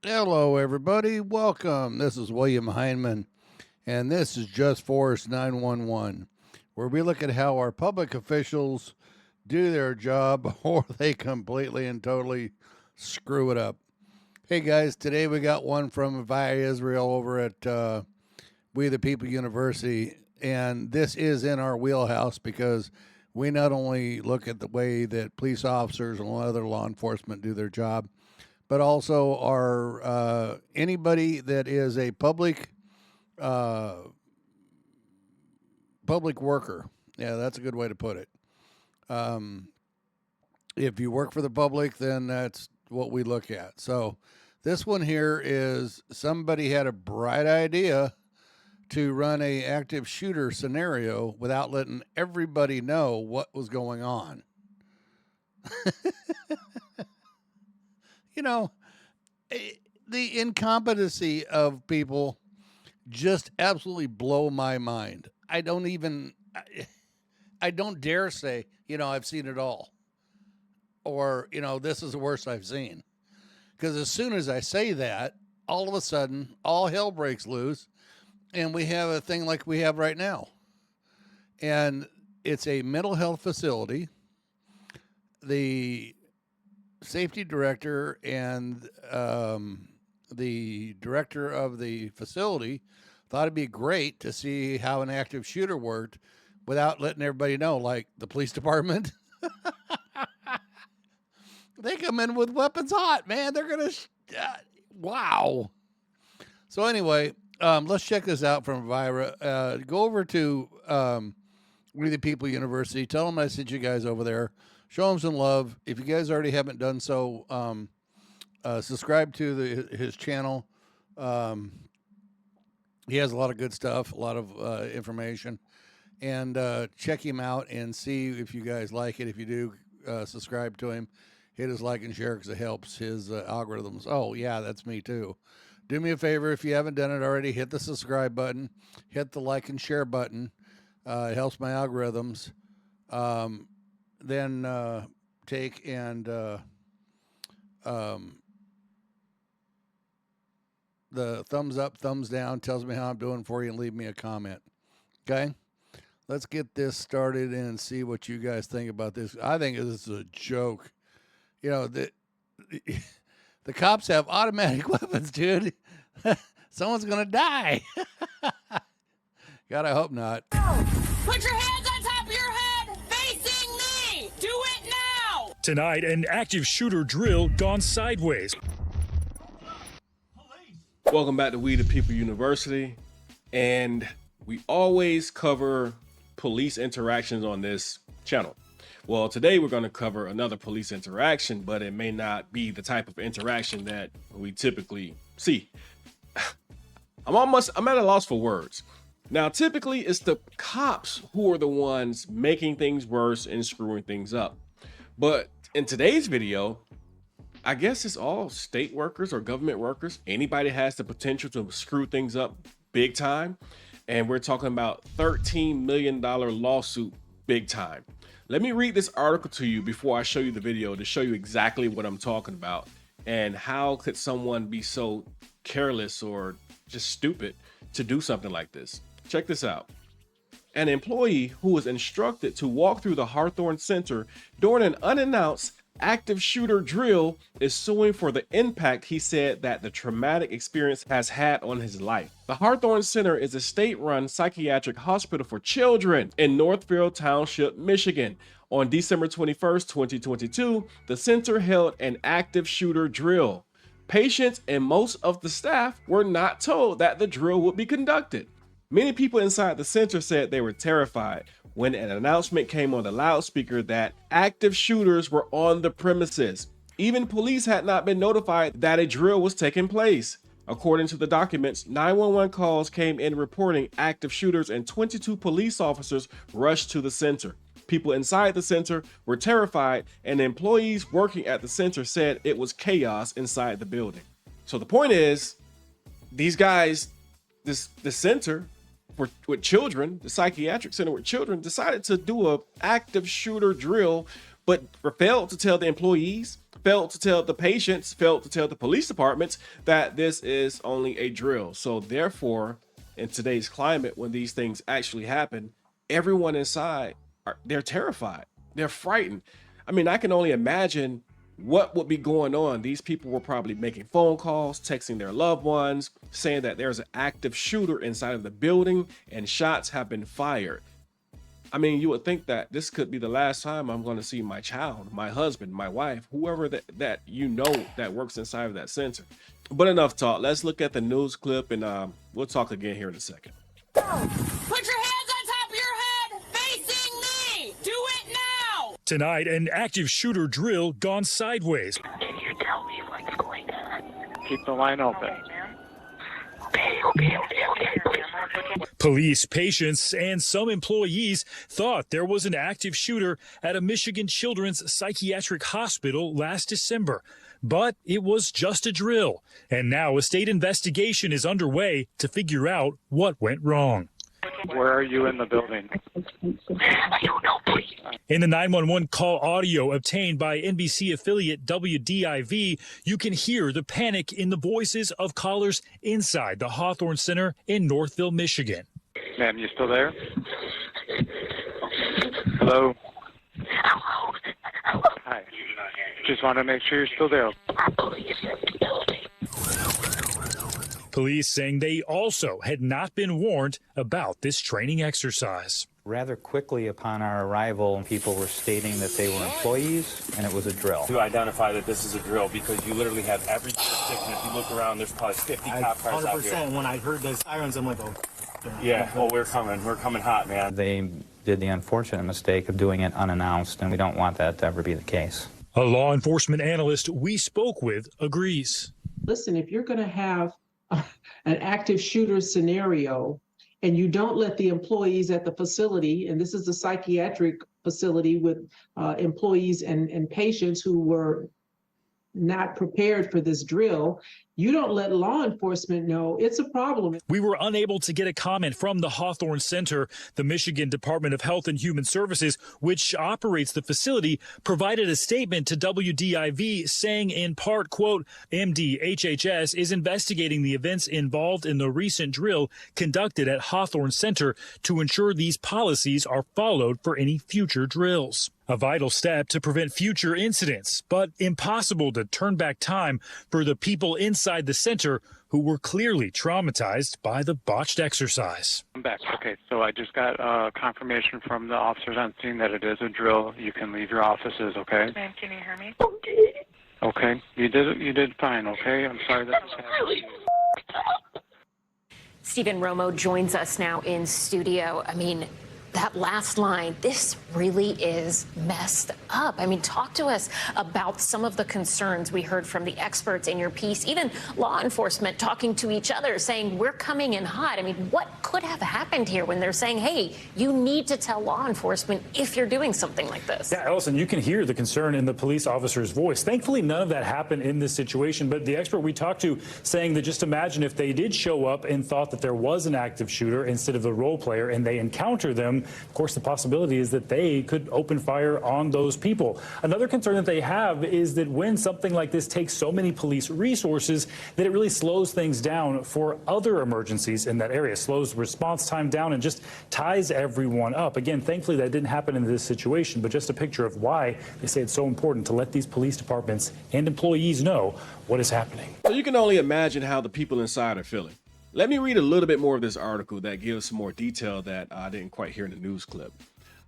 Hello, everybody. Welcome. This is William Heineman, and this is Just Force 911, where we look at how our public officials do their job or they completely and totally screw it up. Hey, guys, today we got one from Via Israel over at We the People University, and this is in our wheelhouse because we not only look at the way that police officers and other law enforcement do their job, but also are anybody that is a uh, public worker. Yeah, that's a good way to put it. Um, if you work for the public, then that's what we look at. So this one here is somebody had a bright idea to run a active shooter scenario without letting everybody know what was going on. You know, the incompetency of people just absolutely blow my mind. I don't dare say, I've seen it all, or, this is the worst I've seen. Because as soon as I say that, all of a sudden, all hell breaks loose, and we have a thing like we have right now. And it's a mental health facility. The safety director and the director of the facility thought it'd be great to see how an active shooter worked without letting everybody know, like the police department. They come in with weapons hot, man. They're going to, wow. So, anyway, let's check this out from Vira. Go over to We the People University. Tell them I sent you guys over there. Show them some love. If you guys already haven't done so, subscribe to his channel. He has a lot of good stuff, a lot of information, and check him out and see if you guys like it. If you do, subscribe to him. Hit his like and share because it helps his algorithms. Oh, yeah, that's me too. Do me a favor if you haven't done it already, hit the subscribe button, hit the like and share button. It helps my algorithms. Then take and the thumbs up, thumbs down tells me how I'm doing for you, and leave me a comment. Okay? Let's get this started and see what you guys think about this. I think this is a joke. The the cops have automatic weapons, dude. Someone's gonna die. God, I hope not. Put your hands on top of your head, facing me. Do it now. Tonight, an active shooter drill gone sideways. Welcome back to We the People University, and we always cover police interactions on this channel. Well, today we're going to cover another police interaction, but it may not be the type of interaction that we typically see. I'm at a loss for words. Now, typically it's the cops who are the ones making things worse and screwing things up. But in today's video, I guess it's all state workers or government workers. Anybody has the potential to screw things up big time. And we're talking about $13 million lawsuit big time. Let me read this article to you before I show you the video to show you exactly what I'm talking about and how could someone be so careless or just stupid to do something like this. Check this out. An employee who was instructed to walk through the Hawthorne Center during an unannounced active shooter drill is suing for the impact he said that the traumatic experience has had on his life. The Hawthorne Center is a state-run psychiatric hospital for children in Northfield Township, Michigan. On December 21st, 2022, the center held an active shooter drill. Patients and most of the staff were not told that the drill would be conducted. Many people inside the center said they were terrified when an announcement came on the loudspeaker that active shooters were on the premises. Even police had not been notified that a drill was taking place. According to the documents, 911 calls came in reporting active shooters and 22 police officers rushed to the center. People inside the center were terrified, and employees working at the center said it was chaos inside the building. So the point is, these guys, the center with children, the psychiatric center with children, decided to do a active shooter drill, but failed to tell the employees, failed to tell the patients, failed to tell the police departments that this is only a drill. So therefore, in today's climate, when these things actually happen, everyone inside, they're terrified. They're frightened. I mean, I can only imagine what would be going on. These people were probably making phone calls, texting their loved ones, saying that there's an active shooter inside of the building and shots have been fired. I mean, you would think that this could be the last time I'm going to see my child, my husband, my wife, whoever that you know that works inside of that center. But enough talk. Let's look at the news clip and we'll talk again here in a second. Put your hands on top of your head, facing me. Do it now. Tonight, an active shooter drill gone sideways. Can you tell me what's going on? Keep the line open. Okay. Police, patients, and some employees thought there was an active shooter at a Michigan Children's Psychiatric Hospital last December. But it was just a drill. And now a state investigation is underway to figure out what went wrong. Where are you in the building? I don't know, please. In the 911 call audio obtained by NBC affiliate WDIV, you can hear the panic in the voices of callers inside the Hawthorne Center in Northville, Michigan. Ma'am, you still there? Hello? Hello. Hi. Just want to make sure you're still there. Police saying they also had not been warned about this training exercise. Rather quickly upon our arrival, people were stating that they were employees and it was a drill. To identify that this is a drill because you literally have every jurisdiction. If you look around, there's probably 50 cop cars out here. 100%. When I heard the sirens, I'm like, oh. Yeah, well, we're coming hot, man. They did the unfortunate mistake of doing it unannounced, and we don't want that to ever be the case. A law enforcement analyst we spoke with agrees. Listen, if you're going to have an active shooter scenario and you don't let the employees at the facility, and this is a psychiatric facility with employees and patients who were not prepared for this drill, you don't let law enforcement know, it's a problem. We were unable to get a comment from the Hawthorne Center. The Michigan Department of Health and Human Services, which operates the facility, provided a statement to WDIV saying in part, quote, MDHHS is investigating the events involved in the recent drill conducted at Hawthorne Center to ensure these policies are followed for any future drills. A vital step to prevent future incidents, but impossible to turn back time for the people inside the center who were clearly traumatized by the botched exercise. I'm back. Okay, so I just got confirmation from the officers on scene that it is a drill. You can leave your offices, okay? Ma'am, can you hear me? Okay, you did fine, okay? I'm sorry that this happened. Stephen Romo joins us now in studio. I mean, that last line, this really is messed up. I mean, talk to us about some of the concerns we heard from the experts in your piece, even law enforcement talking to each other, saying we're coming in hot. I mean, what could have happened here when they're saying, hey, you need to tell law enforcement if you're doing something like this? Yeah, Ellison, you can hear the concern in the police officer's voice. Thankfully, none of that happened in this situation, but the expert we talked to saying that just imagine if they did show up and thought that there was an active shooter instead of the role player and they encounter them, of course, the possibility is that they could open fire on those people. Another concern that they have is that when something like this takes so many police resources, that it really slows things down for other emergencies in that area, slows response time down and just ties everyone up. Again, thankfully, that didn't happen in this situation, but just a picture of why they say it's so important to let these police departments and employees know what is happening. So you can only imagine how the people inside are feeling. Let me read a little bit more of this article that gives some more detail that I didn't quite hear in the news clip.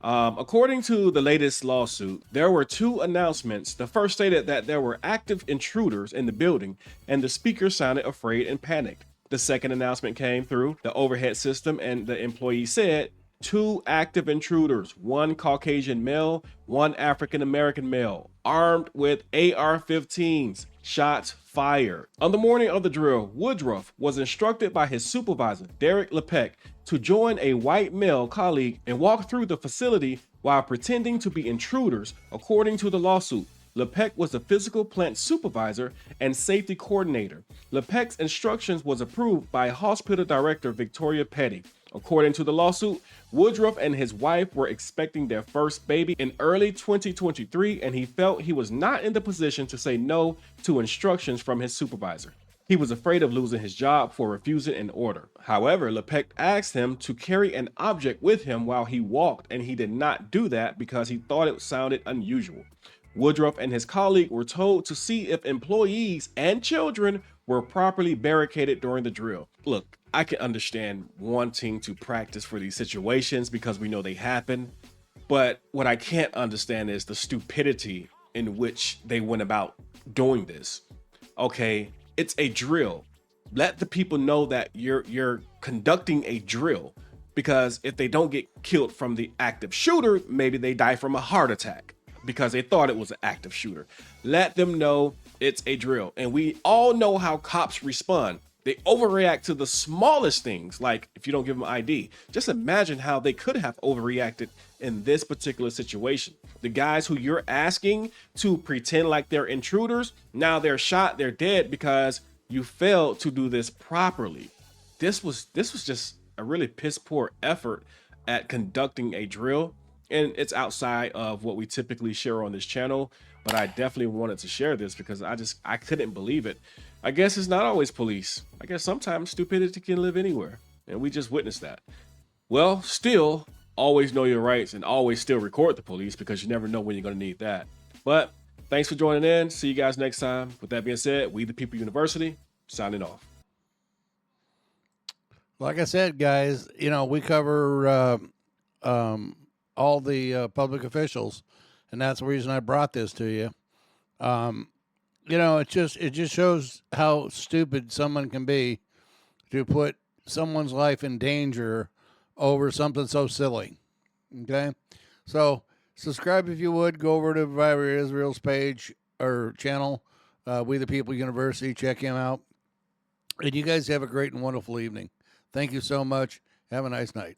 According to the latest lawsuit, there were two announcements. The first stated that there were active intruders in the building and the speaker sounded afraid and panicked. The second announcement came through the overhead system and the employee said, two active intruders, one Caucasian male, one African-American male, armed with AR-15s, shots fired. On the morning of the drill, Woodruff was instructed by his supervisor, Derek LePeck, to join a white male colleague and walk through the facility while pretending to be intruders, according to the lawsuit. LePeck was the physical plant supervisor and safety coordinator. LePeck's instructions was approved by hospital director Victoria Petty. According to the lawsuit, Woodruff and his wife were expecting their first baby in early 2023, and he felt he was not in the position to say no to instructions from his supervisor. He was afraid of losing his job for refusing an order. However, Lepek asked him to carry an object with him while he walked, and he did not do that because he thought it sounded unusual. Woodruff and his colleague were told to see if employees and children were properly barricaded during the drill. Look, I can understand wanting to practice for these situations because we know they happen, but what I can't understand is the stupidity in which they went about doing this. Okay, it's a drill. Let the people know that you're conducting a drill, because if they don't get killed from the active shooter, maybe they die from a heart attack because they thought it was an active shooter. Let them know it's a drill. And we all know how cops respond. They overreact to the smallest things, like if you don't give them ID. Just imagine how they could have overreacted in this particular situation. The guys who you're asking to pretend like they're intruders, now they're shot, they're dead because you failed to do this properly. This was just a really piss poor effort at conducting a drill. And it's outside of what we typically share on this channel, but I definitely wanted to share this because I couldn't believe it. I guess it's not always police. I guess sometimes stupidity can live anywhere, and we just witnessed that. Well, still, always know your rights and always still record the police because you never know when you're going to need that. But thanks for joining in. See you guys next time. With that being said, We the People University, signing off. Like I said, guys, we cover all the public officials, and that's the reason I brought this to you. It just shows how stupid someone can be to put someone's life in danger over something so silly. Okay, so subscribe if you would. Go over to Viber Israel's page or channel, We the People University. Check him out, and you guys have a great and wonderful evening. Thank you so much. Have a nice night.